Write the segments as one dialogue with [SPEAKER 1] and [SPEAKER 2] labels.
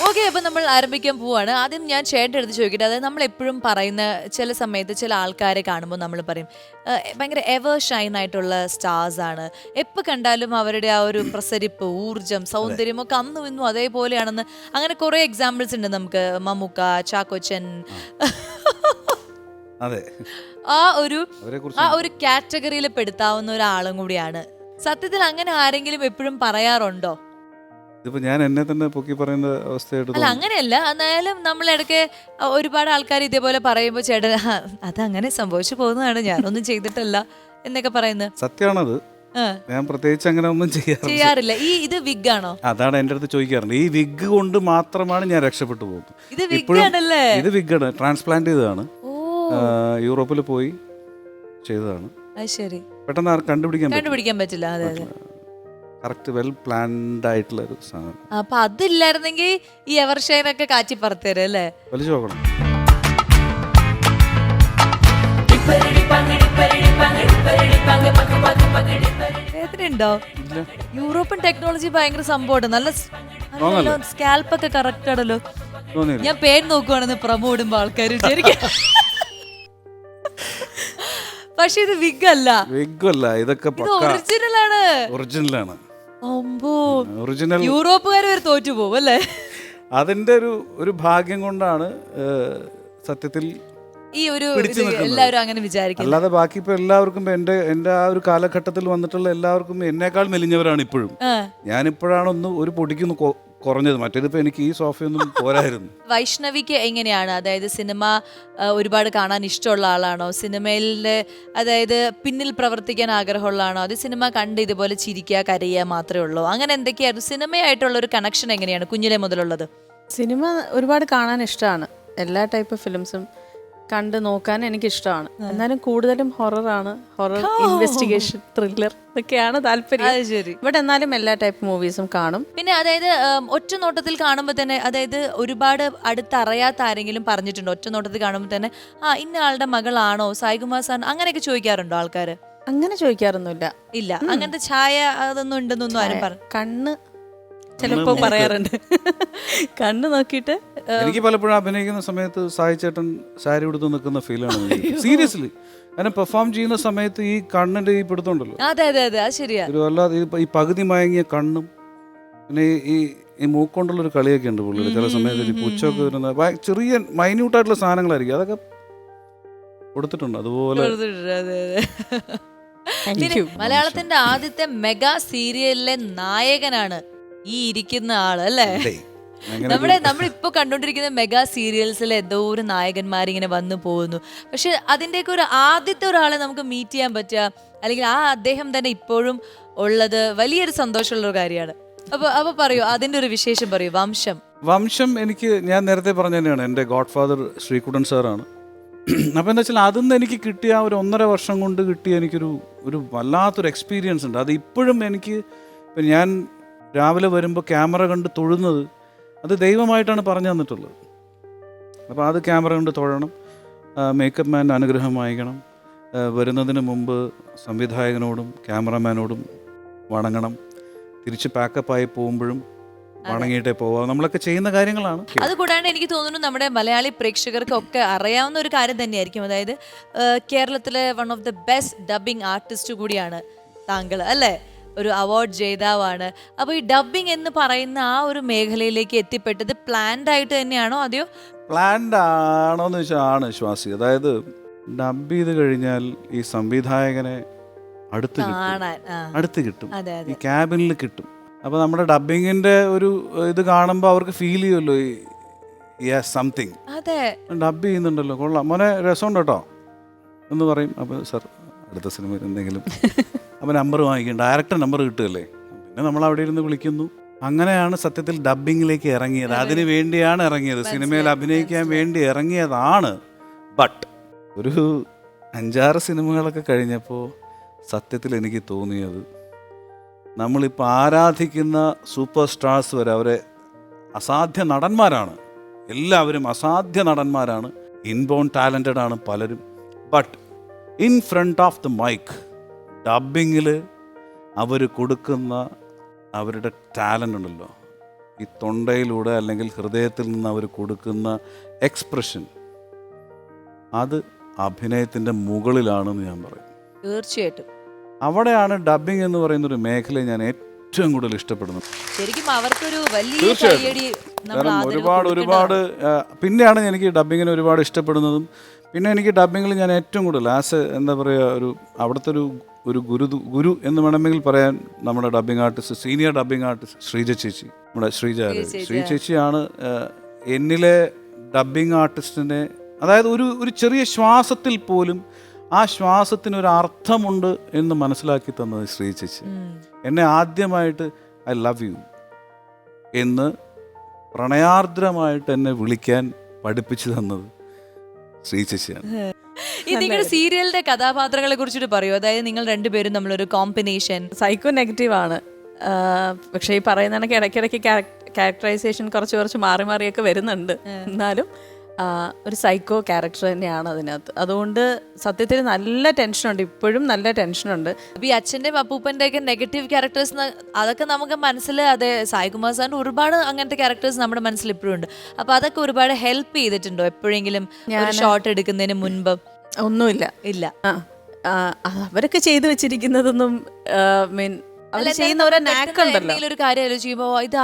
[SPEAKER 1] Okay, അപ്പൊ നമ്മൾ ആരംഭിക്കാൻ പോവാണ്. ആദ്യം ഞാൻ ചേട്ടൻ എടുത്ത് ചോദിക്കട്ടെ, അതായത് നമ്മൾ എപ്പോഴും പറയുന്ന ചില സമയത്ത് ചില ആൾക്കാരെ കാണുമ്പോൾ നമ്മൾ പറയും ഭയങ്കര എവർ ഷൈൻ ആയിട്ടുള്ള സ്റ്റാർസ് ആണ്, എപ്പോൾ കണ്ടാലും അവരുടെ ആ ഒരു പ്രസരിപ്പ്, ഊർജം, സൗന്ദര്യം ഒക്കെ അന്നും ഇന്നും അതേപോലെയാണെന്ന്. അങ്ങനെ കുറെ എക്സാമ്പിൾസ് ഉണ്ട് നമുക്ക്. മമ്മൂക്ക, ചാക്കോച്ചൻ,
[SPEAKER 2] അതെ,
[SPEAKER 1] ആ ഒരു കാറ്റഗറിയിൽ പെടുത്താവുന്ന ഒരാളും കൂടിയാണ്. സത്യത്തിൽ അങ്ങനെ ആരെങ്കിലും എപ്പോഴും പറയാറുണ്ടോ?
[SPEAKER 2] ഇതിപ്പോ ഞാൻ എന്നെ തന്നെ പൊക്കി പറയുന്ന അവസ്ഥയായിട്ട്
[SPEAKER 1] അല്ല, അങ്ങനെയല്ല. എന്നാലും നമ്മളിടയ്ക്ക് ഒരുപാട് ആൾക്കാർ ഇതേപോലെ പറയുമ്പോൾ ചേട്ടൻ അതങ്ങനെ സംഭവിച്ചു പോകുന്നതാണ്, ഞാനൊന്നും ചെയ്തിട്ടല്ല എന്നൊക്കെ പറയുന്നത്
[SPEAKER 2] സത്യമാണത്. ഞാൻ പ്രത്യേകിച്ച് അങ്ങനെ ഒന്നും
[SPEAKER 1] ചെയ്യാറില്ല. ഇത് വിഗ് ആണോ?
[SPEAKER 2] അതാണ് എന്റെ അടുത്ത് ചോദിക്കാറുണ്ട്. ഈ വിഗ് കൊണ്ട് മാത്രമാണ് ഞാൻ രക്ഷപ്പെട്ടു പോകുന്നത്.
[SPEAKER 1] ഇത് വിഗ് ആണല്ലേ?
[SPEAKER 2] ഇത് വിഗാണ്, ട്രാൻസ്പ്ലാന്റ് ചെയ്തതാണ്. യൂറോപ്പിൽ പോയി ചെയ്തതാണ്.
[SPEAKER 1] ശരി,
[SPEAKER 2] പെട്ടെന്ന്
[SPEAKER 1] കണ്ടുപിടിക്കാൻ പറ്റില്ല. അതെ അതെ,
[SPEAKER 2] കറക്റ്റ് വെൽ പ്ലാൻഡ് ആയിട്ടുള്ള ഒരു സാധനം.
[SPEAKER 1] അപ്പൊ അതില്ലായിരുന്നെങ്കിൽ ഈ എവർ ഷൈനൊക്കെ കാച്ചി പറത്തേരും അല്ലേ?
[SPEAKER 2] വലിച്ചു നോക്കണം.
[SPEAKER 1] വേദനയുണ്ടോ? യൂറോപ്യൻ ടെക്നോളജി ഭയങ്കര സംഭവമാണ്. നല്ല സ്കാൽപ്പൊക്കെ കറക്റ്റ് ആണല്ലോ. ഞാൻ പേര് നോക്കുവാണെന്ന് പ്രമോ ഇടുമ്പോ ആൾക്കാർ വിചാരിക്കും. പക്ഷെ ഇത് വിഗ് അല്ല,
[SPEAKER 2] ഇതൊക്കെ ഒറിജിനലാണ്. ഒറിജിനൽ
[SPEAKER 1] യൂറോപ്പുകാർ വരെ തോറ്റു പോകും അല്ലേ?
[SPEAKER 2] അതിന്റെ ഒരു ഭാഗ്യം കൊണ്ടാണ് സത്യത്തിൽ
[SPEAKER 1] ഈ ഒരു എല്ലാവരും അങ്ങനെ വിചാരിക്കും.
[SPEAKER 2] അല്ലാതെ ബാക്കി ഇപ്പൊ എല്ലാവർക്കും എന്റെ ആ ഒരു കാലഘട്ടത്തിൽ വന്നിട്ടുള്ള എല്ലാവർക്കും എന്നേക്കാൾ മെലിഞ്ഞവരാണ് ഇപ്പോഴും. ഞാനിപ്പോഴാണ് ഒരു പൊടിക്കൊന്ന് കുറഞ്ഞത്. മറ്റേതിപ്പോ എനിക്ക് ഈ സോഫയൊന്നും പോരായിരുന്നു.
[SPEAKER 1] വൈഷ്ണവിക്ക് എങ്ങനെയാണ്? അതായത് സിനിമ ഒരുപാട് കാണാൻ ഇഷ്ടമുള്ള ആളാണോ? സിനിമയിലെ അതായത് പിന്നിൽ പ്രവർത്തിക്കാൻ ആഗ്രഹമുള്ള ആണോ? അത് സിനിമ കണ്ട് ഇതുപോലെ ചിരിക്കുക, കരയുക മാത്രമേ ഉള്ളൂ? അങ്ങനെ എന്തൊക്കെയായിരുന്നു സിനിമയായിട്ടുള്ള ഒരു കണക്ഷൻ? എങ്ങനെയാണ് കുഞ്ഞിലെ മുതലുള്ളത്?
[SPEAKER 3] സിനിമ ഒരുപാട് കാണാൻ ഇഷ്ടമാണ്. എല്ലാ ടൈപ്പ് ഫിലിംസും കണ്ട് നോക്കാൻ എനിക്കിഷ്ടമാണ്. എന്നാലും കൂടുതലും ഹൊററാണ്. ഹൊറർ, ഇൻവെസ്റ്റിഗേഷൻ, ത്രില്ലർ ഇതൊക്കെയാണ് താല്പര്യം. ഇവിടെ എന്നാലും എല്ലാ ടൈപ്പ് മൂവീസും കാണും.
[SPEAKER 1] പിന്നെ അതായത് ഒറ്റ നോട്ടത്തിൽ കാണുമ്പോൾ തന്നെ, അതായത് ഒരുപാട് അടുത്തറിയാത്ത ആരെങ്കിലും പറഞ്ഞിട്ടുണ്ടോ ഒറ്റ നോട്ടത്തിൽ കാണുമ്പോൾ തന്നെ ഇന്ന ആളുടെ മകളാണോ, സായികുമാർ സാർ, അങ്ങനെയൊക്കെ ചോദിക്കാറുണ്ടോ ആൾക്കാര്?
[SPEAKER 3] അങ്ങനെ ചോദിക്കാറൊന്നുമില്ല.
[SPEAKER 1] ഇല്ല, അങ്ങനത്തെ ഛായ അതൊന്നും ഉണ്ടെന്നൊന്നും ആരും പറഞ്ഞു.
[SPEAKER 3] കണ്ണ് ചിലപ്പോ പറയാറുണ്ട്. കണ്ണ് നോക്കിയിട്ട്
[SPEAKER 2] എനിക്ക് പലപ്പോഴും അഭിനയിക്കുന്ന സമയത്ത് സായി ചേട്ടൻ സാരി ഉടുത്ത് നിൽക്കുന്ന ഫീലാണ്. സീരിയസ്ലി, അങ്ങനെ പെർഫോം ചെയ്യുന്ന സമയത്ത് ഈ കണ്ണിന്റെ ഈ പിടുത്തമുണ്ടല്ലോ,
[SPEAKER 1] അതെ അതെ അതെ, ശരിയാ.
[SPEAKER 2] ഒരു അല്ലാതെ ഈ പകുതി മയങ്ങിയ കണ്ണും പിന്നെ ഈ മൂക്കൊണ്ടുള്ളൊരു കളിയൊക്കെ ഉണ്ട് പുള്ളിയുടെ. ചില സമയത്ത് ഈ പുച്ചൊക്കെ വരുന്ന ചെറിയ മൈന്യൂട്ടായിട്ടുള്ള സാധനങ്ങളായിരിക്കും, അതൊക്കെ കൊടുത്തിട്ടുണ്ട് അതുപോലെ.
[SPEAKER 1] മലയാളത്തിന്റെ ആദ്യത്തെ മെഗാ സീരിയലിലെ നായകനാണ് ഈ ഇരിക്കുന്ന ആള് അല്ലേ? നമ്മളിപ്പോ കണ്ടോണ്ടിരിക്കുന്ന മെഗാ സീരിയൽസിൽ എന്തോ ഒരു നായകന്മാരിങ്ങനെ വന്നു പോകുന്നു. പക്ഷെ അതിന്റെയൊക്കെ ഒരു ആദ്യത്തെ ഒരാളെ നമുക്ക് മീറ്റ് ചെയ്യാൻ പറ്റുക, അല്ലെങ്കിൽ അദ്ദേഹം തന്നെ ഇപ്പോഴും ഉള്ളത് വലിയൊരു സന്തോഷമുള്ള ഒരു കാര്യമാണ്. അപ്പൊ പറയൂ, അതിന്റെ ഒരു വിശേഷം പറയൂ. വംശം
[SPEAKER 2] എനിക്ക് ഞാൻ നേരത്തെ പറഞ്ഞ തന്നെയാണ്, എൻ്റെ ഗോഡ് ഫാദർ ശ്രീകുട്ടൻ സാറാണ്. അപ്പോൾ എന്താ വെച്ചാൽ അതിൽ നിന്ന് എനിക്ക് കിട്ടിയ ഒരു 1.5 വർഷം കൊണ്ട് കിട്ടിയ എനിക്കൊരു വല്ലാത്തൊരു എക്സ്പീരിയൻസ് ഉണ്ട്. അത് ഇപ്പോഴും എനിക്ക്, ഇപ്പം ഞാൻ രാവിലെ വരുമ്പോൾ ക്യാമറ കണ്ട് തൊഴുന്നത് അത് ദൈവമായിട്ടാണ് പറഞ്ഞു തന്നിട്ടുള്ളത്. അപ്പോൾ അത് ക്യാമറ കണ്ട് തൊഴണം, മേക്കപ്പ് മാൻ അനുഗ്രഹം വാങ്ങിക്കണം, വരുന്നതിന് മുമ്പ് സംവിധായകനോടും ക്യാമറമാനോടും വണങ്ങണം, തിരിച്ച് പാക്കപ്പായി പോകുമ്പോഴും വണങ്ങിയിട്ടേ പോവാം. നമ്മളൊക്കെ ചെയ്യുന്ന കാര്യങ്ങളാണ്.
[SPEAKER 1] അതുകൂടാണ്ട് എനിക്ക് തോന്നുന്നു നമ്മുടെ മലയാളി പ്രേക്ഷകർക്കൊക്കെ അറിയാവുന്ന ഒരു കാര്യം തന്നെയായിരിക്കും. അതായത് കേരളത്തിലെ one of the best dubbing artist കൂടിയാണ് താങ്കൾ അല്ലേ? ഒരു അവാർഡ് ജേതാവാണ്. അപ്പോൾ ഈ ഡബിങ് എന്ന് പറയുന്ന ആ ഒരു മേഖലയിലേക്ക് എത്തിപ്പെട്ടത് പ്ലാൻഡ് ആയിട്ട് തന്നെയാണോ, അതെയോ?
[SPEAKER 2] പ്ലാൻഡ് ആണോന്ന് വെച്ചാൽ ആണ് ശ്വാസി. അതായത് ഡബ് ചെയ്ത് കഴിഞ്ഞാൽ ഈ സംവിധായകനെ അടുത്ത് കിട്ടും, ഈ ക്യാബിനിൽ കിട്ടും. അപ്പോൾ നമ്മുടെ ഡബിങ്ങിന്റെ ഒരു ഇത് കാണുമ്പോൾ അവർക്ക് ഫീൽ ചെയ്യുമല്ലോ, സംതിങ് ഡബ് ചെയ്യുന്നുണ്ടല്ലോ, കൊള്ളാം മോനെ, രസമുണ്ട് കേട്ടോ എന്ന് പറയും. അപ്പോൾ സാർ അടുത്ത സിനിമയിൽ എന്തെങ്കിലും അപ്പോൾ നമ്പർ വാങ്ങിക്കും, ഡയറക്ടർ നമ്പർ കിട്ടുമല്ലേ, പിന്നെ നമ്മൾ അവിടെ ഇരുന്ന് വിളിക്കുന്നു. അങ്ങനെയാണ് സത്യത്തിൽ ഡബിങ്ങിലേക്ക് ഇറങ്ങിയത്. അതിന് വേണ്ടിയാണ് ഇറങ്ങിയത്, സിനിമയിൽ അഭിനയിക്കാൻ വേണ്ടി ഇറങ്ങിയതാണ്. ബട്ട് ഒരു 5-6 സിനിമകളൊക്കെ കഴിഞ്ഞപ്പോൾ സത്യത്തിൽ എനിക്ക് തോന്നിയത്, നമ്മളിപ്പോൾ ആരാധിക്കുന്ന സൂപ്പർ സ്റ്റാർസ് വരെ അവരെ അസാധ്യ നടന്മാരാണ്, എല്ലാവരും അസാധ്യ നടന്മാരാണ്, ഇൻബോൺ ടാലൻറ്റഡ് ആണ് പലരും. But in front of the mic ഡബിങ്ങിൽ അവർ കൊടുക്കുന്ന അവരുടെ ടാലൻ്റ് ഉണ്ടല്ലോ, ഈ തൊണ്ടയിലൂടെ അല്ലെങ്കിൽ ഹൃദയത്തിൽ നിന്ന് അവർ കൊടുക്കുന്ന എക്സ്പ്രഷൻ, അത് അഭിനയത്തിൻ്റെ മുകളിലാണെന്ന് ഞാൻ പറയും.
[SPEAKER 1] തീർച്ചയായിട്ടും
[SPEAKER 2] അവിടെയാണ് ഡബ്ബിംഗ് എന്ന് പറയുന്നൊരു മേഖലയെ ഞാൻ ഏറ്റവും കൂടുതൽ ഇഷ്ടപ്പെടുന്നത്.
[SPEAKER 1] ശരിക്കും അവർക്കൊരു വലിയ കയ്യടി നമ്മൾ
[SPEAKER 2] കാരണം
[SPEAKER 1] ആദ്യം
[SPEAKER 2] ഒരുപാട് പിന്നെയാണ് എനിക്ക് ഡബ്ബിങ്ങിനെ ഒരുപാട് ഇഷ്ടപ്പെടുന്നതും. പിന്നെ എനിക്ക് ഡബ്ബിങ്ങിൽ ഞാൻ ഏറ്റവും കൂടുതൽ എന്താ പറയുക, അവിടുത്തെ ഒരു ഗുരു എന്ന് വേണമെങ്കിൽ പറയാൻ നമ്മുടെ dubbing artist, senior dubbing artist Sreeja ചേച്ചി, നമ്മുടെ ശ്രീ ചേച്ചിയാണ് എന്നിലെ ഡബ്ബിംഗ് ആർട്ടിസ്റ്റിനെ, അതായത് ഒരു ചെറിയ ശ്വാസത്തിൽ പോലും ആ ശ്വാസത്തിന് ഒരു അർത്ഥമുണ്ട് എന്ന് മനസ്സിലാക്കി തന്നത് ശ്രീ ചേച്ചി. എന്നെ ആദ്യമായിട്ട് ഐ ലവ് യു എന്ന് പ്രണയാർദ്രമായിട്ട് എന്നെ വിളിക്കാൻ പഠിപ്പിച്ചു തന്നത് ശ്രീ ചേച്ചിയാണ്.
[SPEAKER 1] ഈ നിങ്ങളുടെ സീരിയലിന്റെ കഥാപാത്രങ്ങളെ കുറിച്ചിട്ട് പറയൂ. അതായത് നിങ്ങൾ രണ്ടുപേരും നമ്മളൊരു കോമ്പിനേഷൻ.
[SPEAKER 3] സൈക്കോ നെഗറ്റീവ് ആണ്, പക്ഷേ ഈ പറയുന്ന കണക്ക് ഇടയ്ക്കിടയ്ക്ക് ക്യാരക്ടറൈസേഷൻ കുറച്ച് മാറി മാറിയൊക്കെ വരുന്നുണ്ട്. എന്നാലും ഒരു സൈക്കോ ക്യാരക്ടർ തന്നെയാണ് അതിനകത്ത്. അതുകൊണ്ട് സത്യത്തിൽ നല്ല ടെൻഷനുണ്ട്, ഇപ്പോഴും നല്ല ടെൻഷനുണ്ട്.
[SPEAKER 1] ഈ അച്ഛൻ്റെയും അപ്പൂപ്പൻ്റെ ഒക്കെ നെഗറ്റീവ് ക്യാരക്ടേഴ്സ് അതൊക്കെ നമുക്ക് മനസ്സിൽ, അതെ സായികുമാർ സാറിൻ്റെ ഒരുപാട് അങ്ങനത്തെ ക്യാരക്ടേഴ്സ് നമ്മുടെ മനസ്സിൽ ഇപ്പോഴും ഉണ്ട്. അപ്പൊ അതൊക്കെ ഒരുപാട് ഹെൽപ്പ് ചെയ്തിട്ടുണ്ടോ എപ്പോഴെങ്കിലും ഷോട്ട് എടുക്കുന്നതിന് മുൻപ്?
[SPEAKER 3] ഒന്നുമില്ല, ഇല്ല. അവരൊക്കെ ചെയ്തു വെച്ചിരിക്കുന്നതൊന്നും
[SPEAKER 1] ഒരു കാര്യം ആലോചിക്കുമ്പോ ഇത്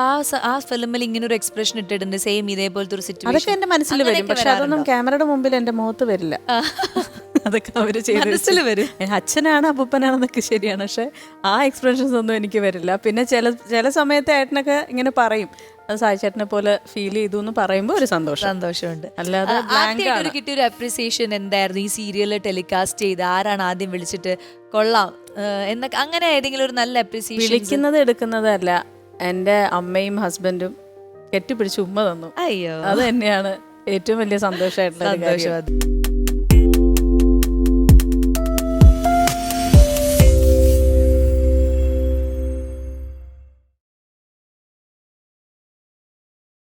[SPEAKER 1] ആ ഫിലിമിൽ ഇങ്ങനെ ഒരു എക്സ്പ്രഷൻ ഇട്ടിട്ടുണ്ട്, സെയിം ഇതേപോലത്തെ ഒരു സിറ്റുവേഷൻ,
[SPEAKER 3] അതൊക്കെ എന്റെ മനസ്സിൽ വരും. പക്ഷെ അതൊന്നും ക്യാമറയുടെ മുമ്പിൽ എന്റെ മുഖത്ത് വരില്ല. അതൊക്കെ അവര് ചെയ്ത് വരും. അച്ഛനാണ് അപ്പൂപ്പനാണെന്നൊക്കെ ശരിയാണ്, പക്ഷെ ആ എക്സ്പ്രഷൻസ് ഒന്നും എനിക്ക് വരില്ല. പിന്നെ ചില സമയത്ത് ഏട്ടനൊക്കെ ഇങ്ങനെ പറയും, അത് സായിച്ചേട്ടനെ പോലെ ഫീൽ ചെയ്തു എന്ന് പറയുമ്പോൾ ഒരു സന്തോഷമുണ്ട്. അല്ലാതെ
[SPEAKER 1] കിട്ടിയ ഒരു അപ്രിസിയേഷൻ എന്തായിരുന്നു? ഈ സീരിയൽ ടെലികാസ്റ്റ് ചെയ്ത് ആരാണ് ആദ്യം വിളിച്ചിട്ട് കൊള്ളാം എന്നൊക്കെ, അങ്ങനെ ഏതെങ്കിലും ഒരു നല്ല അപ്രിസിയേഷൻ?
[SPEAKER 3] വിളിക്കുന്നത് എടുക്കുന്നതല്ല, എൻ്റെ അമ്മയും ഹസ്ബൻഡും കെട്ടിപ്പിടിച്ച് ഉമ്മ തന്നു.
[SPEAKER 1] അയ്യോ,
[SPEAKER 3] അത് തന്നെയാണ് ഏറ്റവും വലിയ സന്തോഷമായിട്ടുള്ള കാര്യം.